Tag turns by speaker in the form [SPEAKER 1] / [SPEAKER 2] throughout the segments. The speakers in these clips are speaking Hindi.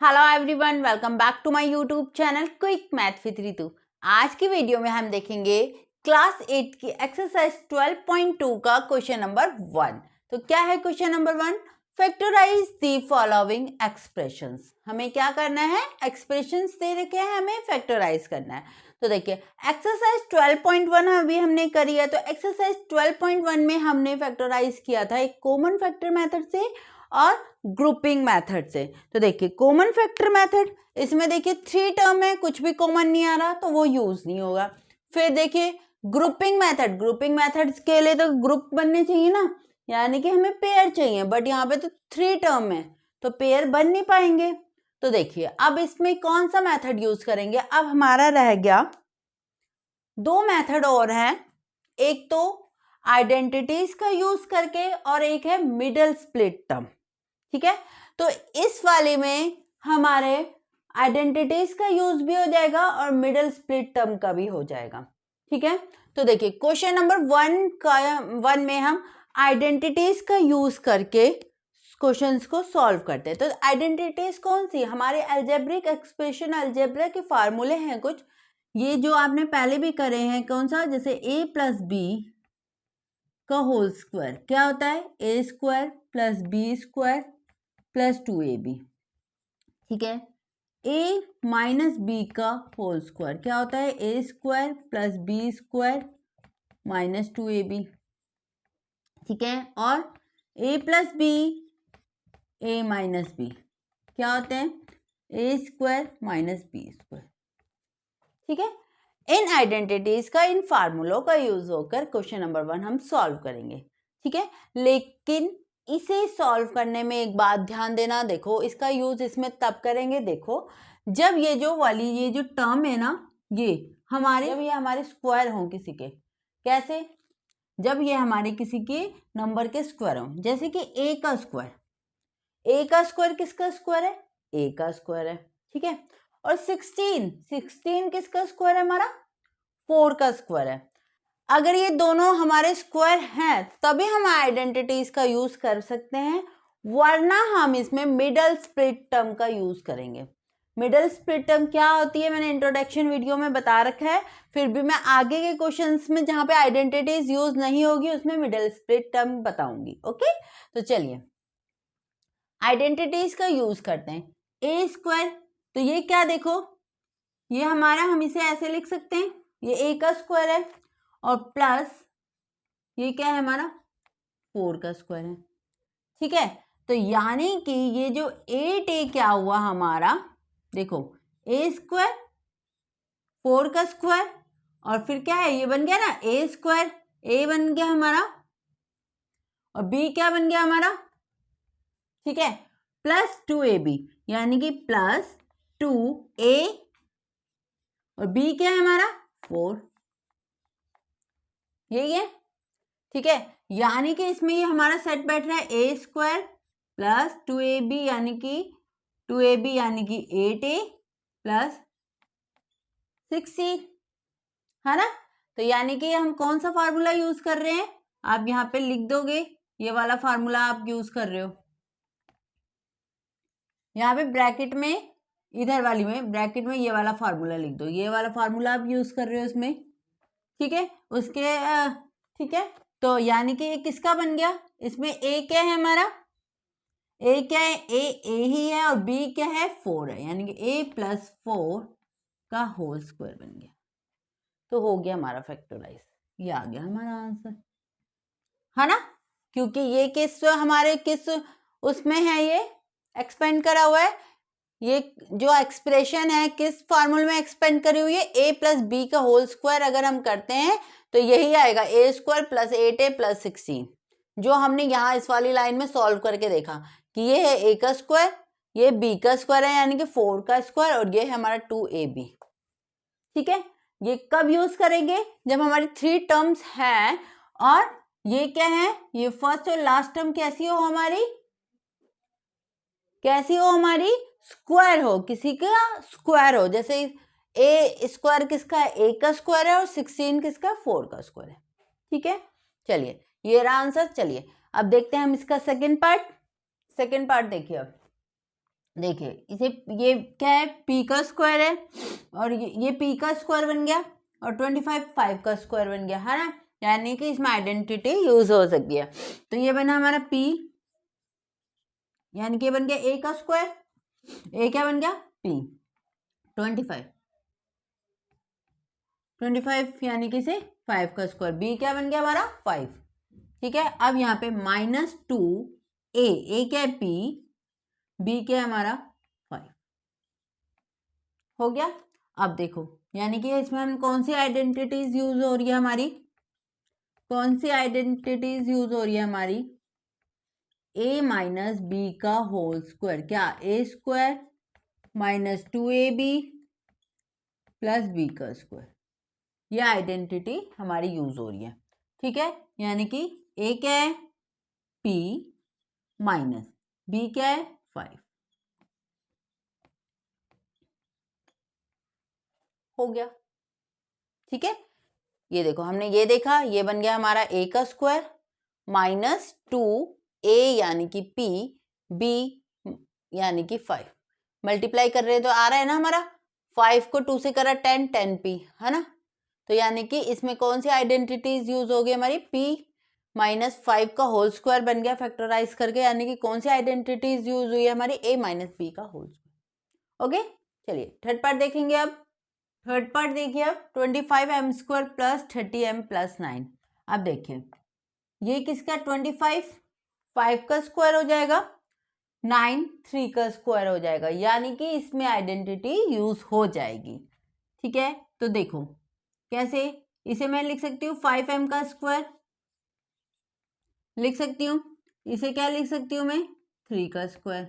[SPEAKER 1] Hello everyone, welcome back to my YouTube channel quick math with Ritu. आज की वीडियो में हम देखेंगे क्लास 8 की एक्सरसाइज 12.2 का क्वेश्चन नंबर 1। तो क्या है question number 1? Factorise the following expressions. हमें क्या करना है? एक्सप्रेशंस दे रखे हैं, हमें फैक्टराइज करना है। तो देखिए एक्सरसाइज 12.1 अभी हमने करी है। तो एक्सरसाइज 12.1 में हमने फैक्टराइज किया था एक कॉमन फैक्टर मेथड से और ग्रुपिंग मेथड से। तो देखिए कॉमन फैक्टर मेथड, इसमें देखिए 3 टर्म है, कुछ भी कॉमन नहीं आ रहा तो वो यूज नहीं होगा। फिर देखिए ग्रुपिंग मेथड, ग्रुपिंग मेथड्स के लिए तो ग्रुप बनने चाहिए ना, यानी कि हमें पेयर चाहिए, बट यहाँ पे तो 3 टर्म है तो पेयर बन नहीं पाएंगे। तो देखिए अब इसमें कौन सा मेथड यूज करेंगे? अब हमारा रह गया 2 मेथड और हैं, एक तो आइडेंटिटीज का यूज करके और एक है मिडल स्प्लिट टर्म। ठीक है, तो इस वाले में हमारे आइडेंटिटीज का यूज भी हो जाएगा और मिडल स्प्लिट टर्म का भी हो जाएगा। ठीक है, तो देखिए क्वेश्चन नंबर 1 में हम आइडेंटिटीज का यूज करके क्वेश्चंस को सॉल्व करते हैं। तो आइडेंटिटीज कौन सी? हमारे अलजेब्रिक एक्सप्रेशन, अलजेब्रा के फार्मूले हैं कुछ, ये जो आपने पहले भी करे हैं। कौन सा? जैसे a प्लस बी का होल स्क्वायर क्या होता है? A square plus B square plus 2ab। ठीक है, a माइनस बी का होल स्क्वायर क्या होता है? A square plus B square minus 2ab। ठीक है, और a plus B, a minus B क्या होते हैं? A square minus B square. ठीक है, इन आइडेंटिटीज का, इन फार्मूलों का यूज होकर क्वेश्चन नंबर 1 हम सॉल्व करेंगे। ठीक है, लेकिन इसे सॉल्व करने में एक बात ध्यान देना, देखो इसका यूज इसमें तब करेंगे, देखो जब ये जो टर्म है ना, ये हमारे स्क्वायर हों किसी के। कैसे? जब ये हमारे किसी के नंबर के स्क्वायर हों, जैसे कि a का स्क्वायर, a का स्क्वायर किसका स्क्वायर है? a का स्क्वायर है। ठीक है, और 16 किसका स्क्वायर है? हमारा 4 का स्क्वायर है। अगर ये दोनों हमारे स्क्वायर हैं तभी हम आइडेंटिटीज का यूज कर सकते हैं, वरना हम इसमें मिडल स्प्लिट टर्म का यूज करेंगे। मिडल स्प्लिट टर्म क्या होती है मैंने इंट्रोडक्शन वीडियो में बता रखा है, फिर भी मैं आगे के क्वेश्चंस में जहां पे आइडेंटिटीज यूज नहीं होगी उसमें मिडल स्प्लिट टर्म बताऊंगी। ओके, तो चलिए आइडेंटिटीज का यूज करते हैं। ए स्क्वायर, तो ये क्या? देखो ये हमारा, हम इसे ऐसे लिख सकते हैं, ये a का स्क्वायर है और प्लस ये क्या है? हमारा 4 का स्क्वायर है। ठीक है, तो यानी कि ये जो 8a क्या हुआ हमारा? देखो a स्क्वायर 4 का स्क्वायर और फिर क्या है? ये बन गया ना a स्क्वायर, a बन गया हमारा और b क्या बन गया हमारा? ठीक है, प्लस 2ab, यानी कि प्लस 2a और b क्या है हमारा? 4। यही है। ठीक है, यानी कि इसमें ये हमारा सेट बैठ रहा है ए स्क्वायर प्लस 2ab, यानी कि 2ab यानी कि 8a प्लस 16, है ना? तो यानी कि हम कौन सा फार्मूला यूज कर रहे हैं? आप यहाँ पे लिख दोगे, ये वाला फार्मूला आप यूज कर रहे हो। यहाँ पे ब्रैकेट में, इधर वाली में ब्रैकेट में ये वाला फार्मूला लिख दो, ये वाला फार्मूला आप यूज कर रहे हो इसमें। ठीक है, उसके ठीक है, तो यानी कि ये किसका बन गया? इसमें a क्या है हमारा? a क्या है? a ही है और b क्या है? 4 है, यानी कि a प्लस 4 का होल स्क्वायर बन गया। तो हो गया हमारा फैक्टराइज, ये आ गया हमारा आंसर, है ना? क्योंकि ये किस हमारे किस उसमें है, ये एक्सपेंड करा हुआ है, ये जो एक्सप्रेशन है किस फॉर्मूले में एक्सपेंड करी हुई है? a प्लस बी का होल स्क्वायर अगर हम करते हैं तो यही आएगा, ए स्क्वायर प्लस 8a प्लस 16, जो हमने यहाँ इस वाली लाइन में सॉल्व करके देखा कि ये है a का स्क्वायर, ये b का स्क्वायर है यानी कि 4 का स्क्वायर और ये है हमारा 2ab। ठीक है, ये कब यूज करेंगे? जब हमारी 3 टर्म्स हैं और ये क्या है? ये फर्स्ट और लास्ट टर्म कैसी हो हमारी? कैसी हो हमारी? स्क्वायर हो, किसी का स्क्वायर हो। जैसे ए स्क्वायर किसका है? ए का स्क्वायर है और 16 किसका? 4 का स्क्वायर है। ठीक है, चलिए ये रहा आंसर। चलिए अब देखते हैं हम इसका सेकंड पार्ट। सेकंड पार्ट देखिए, अब देखिए इसे, ये क्या है, p का स्क्वायर है और ये p का स्क्वायर बन गया और 25 5 का स्क्वायर बन गया, है ना। यानी कि इसमें आइडेंटिटी यूज हो सकती है। तो ये बना हमारा p, यानी कि ये बन गया a का स्क्वायर, a क्या बन गया p, 25 यानी कि से 5 का स्क्वायर, b क्या बन गया हमारा 5। ठीक है, अब यहाँ पे -2a, a क्या है p, b क्या है हमारा 5, हो गया। अब देखो, यानी कि इसमें हम कौन सी आइडेंटिटीज यूज हो रही है हमारी, कौन सी आइडेंटिटीज यूज हो रही है हमारी, a माइनस बी का होल स्क्वायर, क्या a square -2ab plus b का स्क्वायर, ये आइडेंटिटी हमारी यूज हो रही है। ठीक है, यानी कि a क्या है p माइनस b क्या है 5, हो गया। ठीक है, ये देखो हमने ये देखा, ये बन गया हमारा a का स्क्वायर -2a यानी कि p, b यानी कि 5, मल्टीप्लाई कर रहे हैं तो आ रहा है ना हमारा, 5 को 2 से करा 10, 10p, है ना। तो यानी कि इसमें कौन सी आइडेंटिटीज यूज हो गई हमारी, p -5 का होल स्क्वायर बन गया फैक्टराइज करके, यानी कि कौन सी आइडेंटिटीज यूज हुई है हमारी, a माइनस बी का होल स्क्वायर। ओके, चलिए थर्ड पार्ट देखेंगे। अब थर्ड पार्ट देखिए, अब 25m square plus 30m plus 9। अब देखिए ये किसका 25 5 का स्क्वायर हो जाएगा, 9 3 का स्क्वायर हो जाएगा, यानी कि इसमें आइडेंटिटी यूज हो जाएगी। ठीक है, तो देखो कैसे, इसे मैं लिख सकती हूँ 5m का स्क्वायर लिख सकती हूँ, इसे क्या लिख सकती हूँ मैं 3 का स्क्वायर।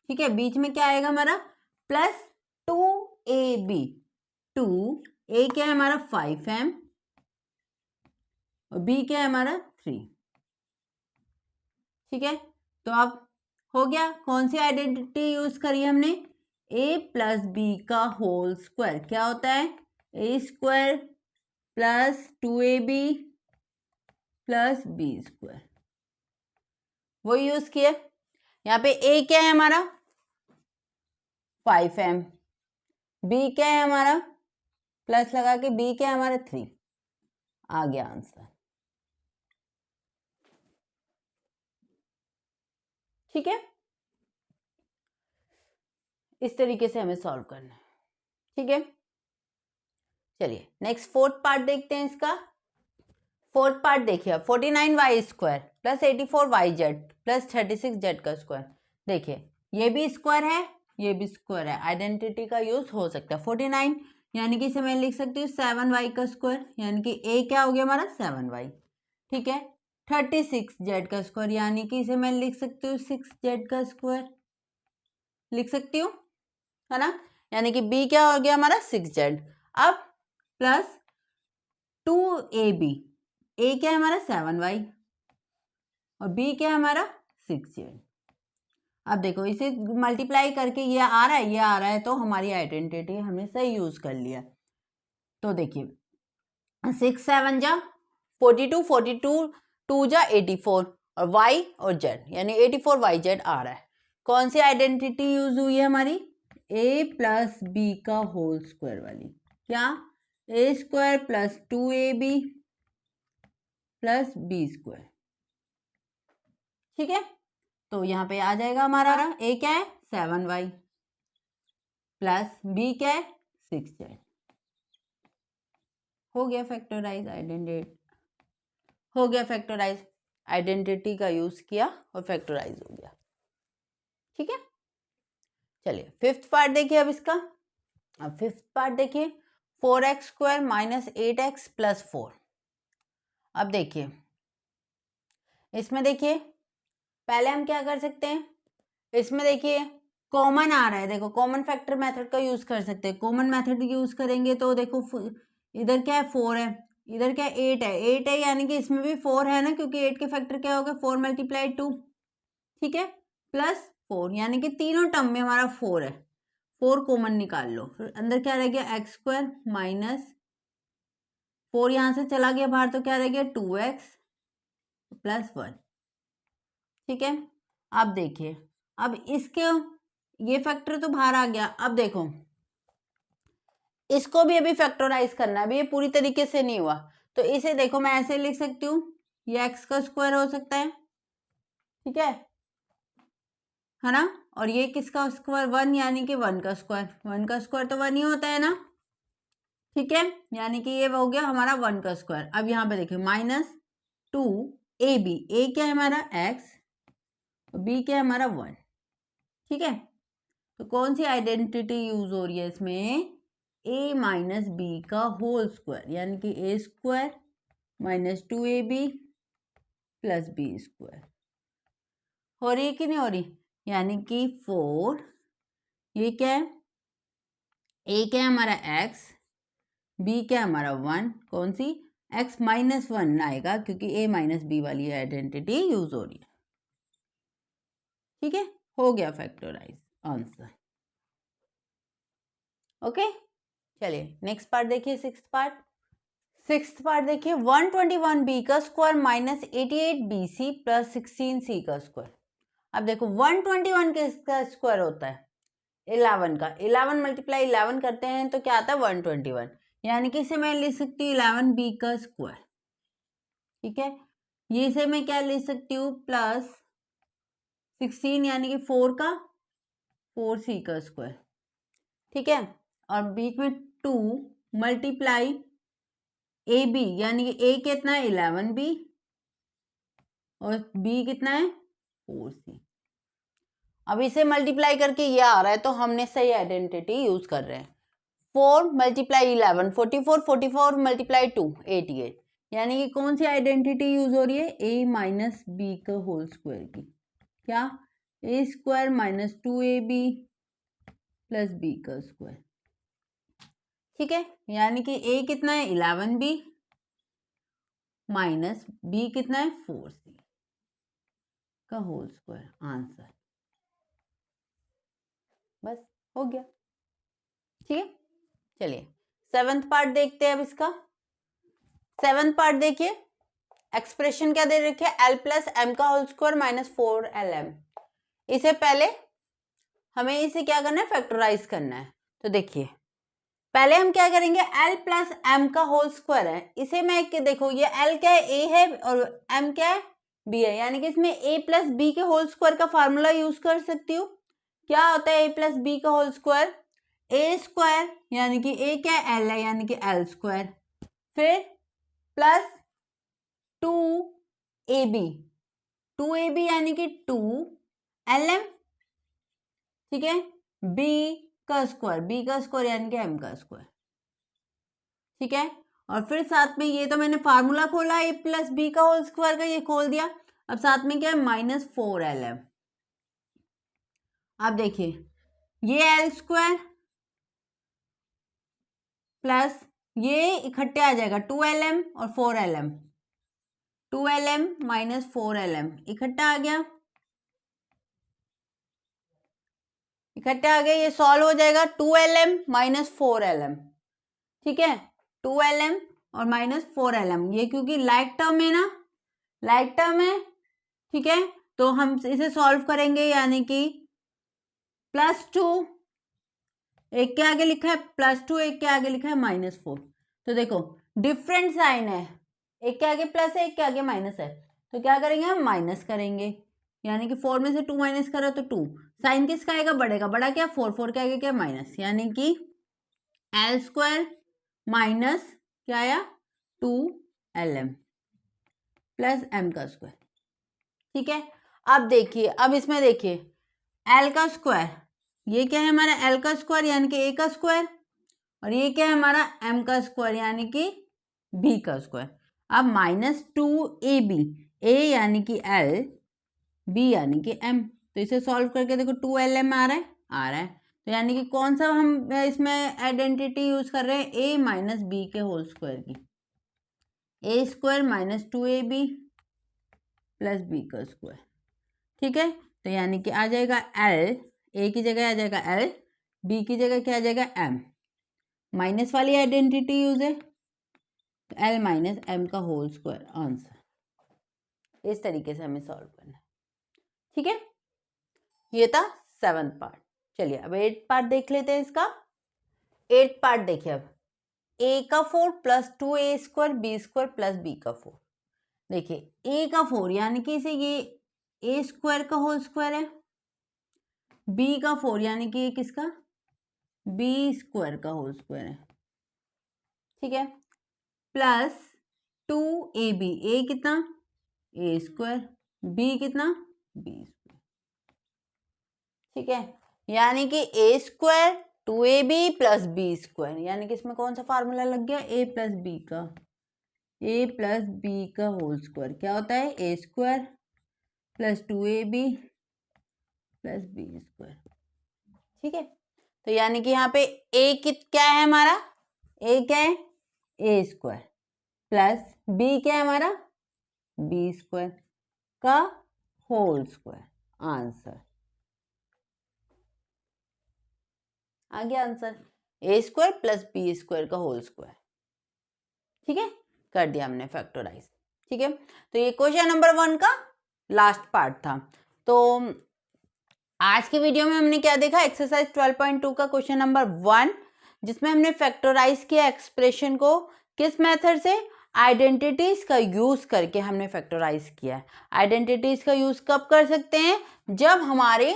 [SPEAKER 1] ठीक है, बीच में क्या आएगा हमारा प्लस 2ab, 2a क्या है हमारा 5m और b क्या है हमारा 3। ठीक है, तो अब हो गया, कौन सी आइडेंटिटी यूज करी हमने, a प्लस बी का होल स्क्वायर क्या होता है, a square plus 2ab plus B square, वो यूज किया। यहाँ पे a क्या है हमारा 5m, b क्या है हमारा, प्लस लगा के b क्या है हमारा 3, आ गया आंसर। ठीक है, इस तरीके से हमें सॉल्व करना है। ठीक है, चलिए नेक्स्ट फोर्थ पार्ट देखते हैं इसका। फोर्थ पार्ट देखिए, 49y square plus 84yz plus 36z का स्क्वायर। देखिए ये भी स्क्वायर है, ये भी स्क्वायर है, आइडेंटिटी का यूज हो सकता है। 49 यानी कि इसे मैं लिख सकती हूँ 7y का स्क्वायर, यानी कि a क्या हो गया हमारा 7y। ठीक है, 36z का स्क्वायर, यानी कि इसे मैं लिख सकती हूँ 6z का स्क्वायर, लिख सकती हूँ, है ना। यानी कि b क्या हो गया हमारा 6z। अब प्लस 2ab, a क्या है हमारा 7y और b क्या है हमारा 6z। अब देखो इसे मल्टीप्लाई करके ये आ रहा है, ये आ रहा है, तो हमारी आइडेंटिटी हमने सही यूज कर लिया। तो देखिए 6 7 जा 42, 42 2 जा 84 और y और z यानी 84yz आ रहा है। कौन सी आइडेंटिटी यूज हुई है हमारी, a प्लस बी का होल स्क्वायर वाली, क्या a square plus 2ab plus B square. ठीक है, तो यहाँ पे आ जाएगा हमारा a क्या है 7y प्लस b क्या है 6z, हो गया फैक्टराइज आइडेंटिटी, हो गया फैक्टराइज, आइडेंटिटी का यूज किया और फैक्टराइज हो गया। ठीक है, चलिए फिफ्थ पार्ट देखिए अब इसका। अब फिफ्थ पार्ट देखिए 4x square minus 8x plus 4। अब देखिए इसमें देखिए पहले हम क्या कर सकते हैं, इसमें देखिए कॉमन आ रहा है, देखो कॉमन फैक्टर मेथड का यूज कर सकते हैं। कॉमन मेथड यूज करेंगे तो देखो इधर क्या है 4 है, इधर क्या 8 है, 8 है यानी कि इसमें भी 4 है ना, क्योंकि 8 के फैक्टर क्या हो गए 4 मल्टीप्लाई 2। ठीक है, प्लस 4 यानी कि तीनों टर्म में हमारा 4 है, 4 कॉमन निकाल लो, फिर अंदर क्या रह गया एक्स स्क्वायर माइनस 4 यहाँ से चला गया बाहर तो क्या रह गया 2x प्लस 1। ठीक है, अब देखिए अब इसके ये फैक्टर तो बाहर आ गया। अब देखो इसको भी अभी फैक्टराइज करना है, अभी ये पूरी तरीके से नहीं हुआ। तो इसे देखो मैं ऐसे लिख सकती हूँ, ये एक्स का स्क्वायर हो सकता है, ठीक है ना। और ये किसका स्क्वायर, 1 यानी कि 1 का स्क्वायर, 1 का स्क्वायर तो 1 ही होता है ना, ठीक है। यानी कि ये हो गया हमारा 1 का स्क्वायर। अब यहाँ पे देखिए -2ab, ए क्या है हमारा x, बी क्या है हमारा 1, ठीक है। तो कौन सी आइडेंटिटी यूज हो रही है इसमें, a माइनस बी का होल स्क्वायर, यानी कि a square -2ab plus B square. हो रही है कि नहीं हो रही, यानी कि 4, ये क्या है, a क्या है हमारा x, b क्या है हमारा 1, कौन सी x -1 आएगा क्योंकि a माइनस बी वाली आइडेंटिटी यूज हो रही है, ठीक है। हो गया फैक्टराइज आंसर, ओके। चलिए नेक्स्ट पार्ट देखिए, सिक्स्थ पार्ट देखिए, 121b का स्क्वायर -88bc प्लस 16c का स्क्वायर। अब देखो 121 किसका स्क्वायर होता है, 11 का, 11 मल्टीप्लाई 11 करते हैं तो क्या आता है 121, यानी कि इसे मैं लिख सकती हूँ 11b का स्क्वायर, ठीक है। ये इसे मैं क्या लिख सकती हूँ प्लस 16 यानी कि 4 का 4c का स्क्वायर, ठीक है। और बीच में 2 मल्टीप्लाई ए बी, यानी कि ए कितना है 11b और बी कितना है 4c। अब इसे मल्टीप्लाई करके ये आ रहा है तो हमने सही आइडेंटिटी यूज कर रहे हैं। 4 मल्टीप्लाई 11 44, 44 मल्टीप्लाई 2 88, यानी कि कौन सी आइडेंटिटी यूज हो रही है, a माइनस बी का होल स्क्वायर की, क्या a square -2ab plus B का स्क्वायर, ठीक है। यानी कि a कितना है 11b माइनस बी कितना है 4c का होल स्क्वायर, आंसर। बस हो गया, ठीक है। चलिए सेवंथ पार्ट देखते हैं अब इसका। सेवंथ पार्ट देखिए, एक्सप्रेशन क्या दे रखी है, l प्लस एम का होल स्क्वायर -4lm। इसे पहले हमें इसे क्या करना है, फैक्टराइज करना है। तो देखिए पहले हम क्या करेंगे, l प्लस एम का होल स्क्वायर है, इसे मैं देखो ये l क्या है, a है और m क्या है, b है, यानी कि इसमें a प्लस बी के होल स्क्वायर का फार्मूला यूज कर सकती हूँ। क्या होता है a प्लस बी का होल स्क्वायर, a स्क्वायर यानी कि a क्या है l है, यानी कि l स्क्वायर, फिर प्लस 2ab, 2ab यानी कि 2lm, ठीक है। b का स्क्वायर यानी कि m का स्क्वायर, ठीक है। और फिर साथ में ये तो मैंने फार्मूला खोला a प्लस बी का होल स्क्वायर का, ये खोल दिया। अब साथ में क्या है -4lm। अब देखिए ये l स्क्वायर प्लस ये इकट्ठे आ जाएगा 2lm और 4lm, 2lm माइनस 4lm इकट्ठा आ गया, ये सॉल्व हो जाएगा 2lm माइनस 4lm, ठीक है। 2lm और माइनस 4lm, ये क्योंकि लाइक टर्म है ना, लाइक टर्म है, ठीक है। तो हम इसे सॉल्व करेंगे, यानी कि +2, एक के आगे लिखा है +2, एक के आगे लिखा है -4। तो देखो डिफरेंट साइन है, एक के आगे प्लस है, एक के आगे माइनस है, तो क्या करेंगे हम माइनस करेंगे, यानी कि 4 में से 2 माइनस करो तो 2, साइन किसका आएगा बढ़ेगा, बड़ा क्या 4, 4 के आगे क्या माइनस, यानी कि l स्क्वायर माइनस क्या आया 2lm प्लस m का स्क्वायर, ठीक है। अब देखिए, अब इसमें देखिए l का स्क्वायर, ये क्या है हमारा l का स्क्वायर यानी कि a का स्क्वायर, और ये क्या है हमारा m का स्क्वायर यानी कि b का स्क्वायर। अब -2ab, a यानी कि l, b यानी कि m, तो इसे सॉल्व करके देखो 2lm आ रहा है, तो यानी कि कौन सा हम इसमें आइडेंटिटी यूज कर रहे हैं, a माइनस बी के होल स्क्वायर की, a square -2ab plus B का स्क्वायर, ठीक है। तो यानी कि आ जाएगा l, a की जगह आ जाएगा l, b की जगह क्या आ जाएगा m, माइनस वाली आइडेंटिटी यूज है, तो l माइनस m का होल स्क्वायर, आंसर। इस तरीके से हमें सॉल्व करना है, ठीक है। ये था सेवंथ पार्ट। चलिए अब 8th पार्ट देख लेते हैं इसका। 8th पार्ट देखिए अब, a का 4 plus 2a² b² plus b का 4। देखिए a का 4 यानी कि इसे ये a² का होल स्क्वायर है, b का 4 यानी कि ये किसका b² का होल स्क्वायर है, ठीक है, प्लस 2ab, a कितना a², b कितना b², ठीक है, यानी कि a² 2ab प्लस b², यानी कि इसमें कौन सा फार्मूला लग गया, a प्लस b का होल स्क्वायर क्या होता है a² plus 2ab plus b², ठीक है। तो यानी कि यहाँ पे a क्या है हमारा, a क्या है a² प्लस b क्या है हमारा b² का होल स्क्वायर, आंसर आ गया आंसर, a² प्लस b² का होल स्क्वायर, ठीक है, कर दिया हमने फैक्टराइज, ठीक है। तो ये क्वेश्चन नंबर 1 का लास्ट पार्ट था। तो आज की वीडियो में हमने क्या देखा, एक्सरसाइज 12.2 का क्वेश्चन नंबर 1, जिसमें हमने फैक्टराइज किया एक्सप्रेशन को किस मेथड से, आइडेंटिटीज का यूज करके हमने फैक्टराइज किया। आइडेंटिटीज का यूज कब कर सकते हैं, जब हमारे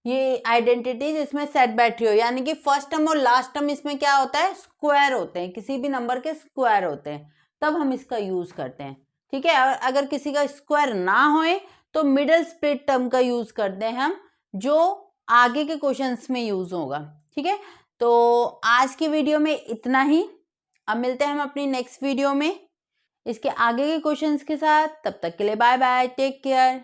[SPEAKER 1] ये आइडेंटिटीज इसमें सेट बैठी हो, यानी कि फर्स्ट टर्म और लास्ट टर्म इसमें क्या होता है स्क्वायर होते हैं, किसी भी नंबर के स्क्वायर होते हैं, तब हम इसका यूज करते हैं, ठीक है। और अगर किसी का स्क्वायर ना होए तो मिडल स्प्लिट टर्म का यूज करते हैं हम, जो आगे के क्वेश्चंस में यूज होगा, ठीक है। तो आज की वीडियो में इतना ही, अब मिलते हैं हम अपनी नेक्स्ट वीडियो में इसके आगे के क्वेश्चंस के साथ, तब तक के लिए बाय बाय, टेक केयर।